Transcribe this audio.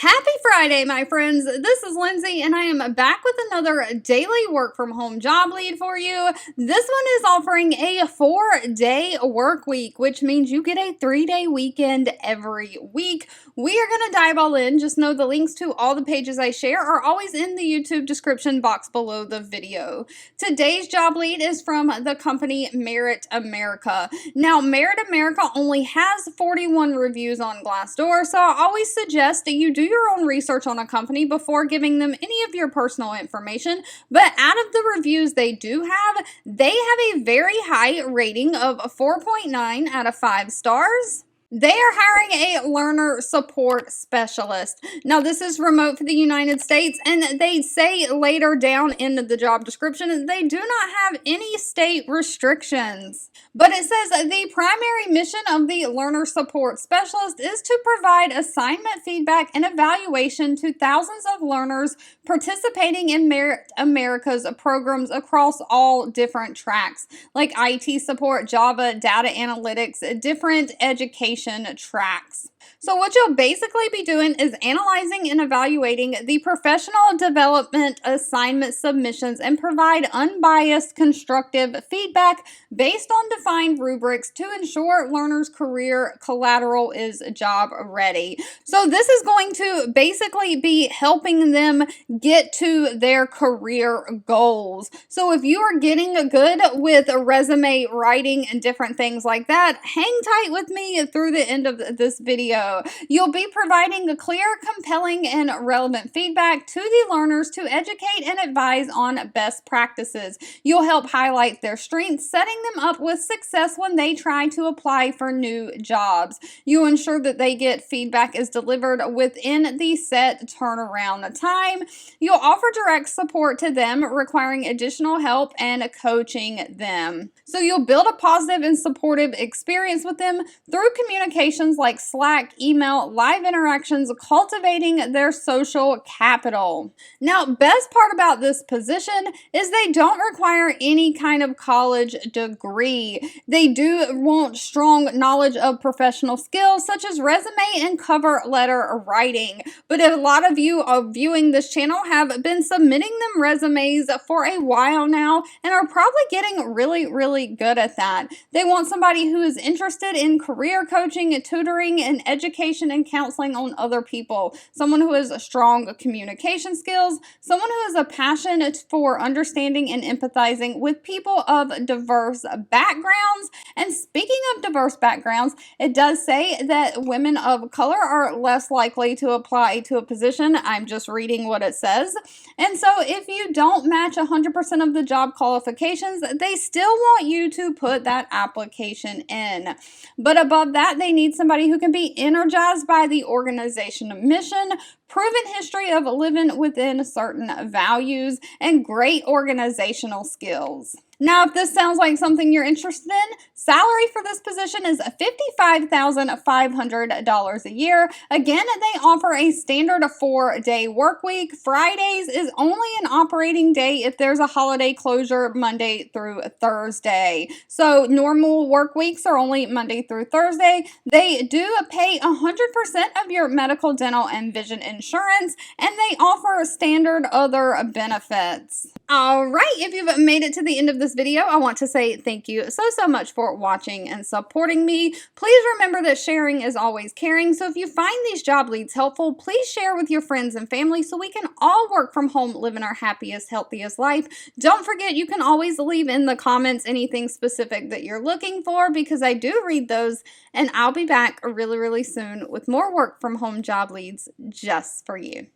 Happy Friday, my friends. This is Lindsay, and I am back with another daily work from home job lead for you. This one is offering a 4-day work week, which means you get a 3-day weekend every week. We are going to dive all in. Just know the links to all the pages I share are always in the YouTube description box below the video. Today's job lead is from the company Merit America. Now, Merit America only has 41 reviews on Glassdoor, so I always suggest that you do your own research on a company before giving them any of your personal information. But out of the reviews they do have, they have a very high rating of 4.9 out of 5 stars. They are hiring a learner support specialist. Now, this is remote for the United States, and they say later down in the job description they do not have any state restrictions. But it says the primary mission of the learner support specialist is to provide assignment feedback and evaluation to thousands of learners participating in Merit America's programs across all different tracks, like IT support, Java, data analytics, different education tracks. So what you'll basically be doing is analyzing and evaluating the professional development assignment submissions and provide unbiased, constructive feedback based on defined rubrics to ensure learners' career collateral is job ready. So this is going to basically be helping them get to their career goals. So if you are getting good with resume writing and different things like that, hang tight with me through the end of this video. You'll be providing a clear, compelling, and relevant feedback to the learners to educate and advise on best practices. You'll help highlight their strengths, setting them up with success when they try to apply for new jobs. You ensure that they get feedback is delivered within the set turnaround time. You'll offer direct support to them, requiring additional help and coaching them. So you'll build a positive and supportive experience with them through communications like Slack, email, live interactions, cultivating their social capital. Now, best part about this position is they don't require any kind of college degree. They do want strong knowledge of professional skills such as resume and cover letter writing. But a lot of you viewing this channel have been submitting them resumes for a while now and are probably getting really good at that. They want somebody who is interested in career coaching, tutoring, and education and counseling on other people. Someone who has strong communication skills, someone who has a passion for understanding and empathizing with people of diverse backgrounds. And speaking of diverse backgrounds, it does say that women of color are less likely to apply to a position. I'm just reading what it says. And so if you don't match 100% of the job qualifications, they still want you to put that application in. But above that, they need somebody who can be energized by the organizational mission, proven history of living within certain values, and great organizational skills. Now, if this sounds like something you're interested in, salary for this position is $55,500 a year. Again, they offer a standard 4-day work week. Fridays is only an operating day if there's a holiday closure Monday through Thursday. So normal work weeks are only Monday through Thursday. They do pay 100% of your medical, dental, and vision insurance, and they offer standard other benefits. All right, if you've made it to the end of this video, I want to say thank you so much for watching and supporting me. Please remember that sharing is always caring. So if you find these job leads helpful, please share with your friends and family so we can all work from home, living our happiest, healthiest life. Don't forget, you can always leave in the comments anything specific that you're looking for, because I do read those, and I'll be back really soon with more work from home job leads just for you.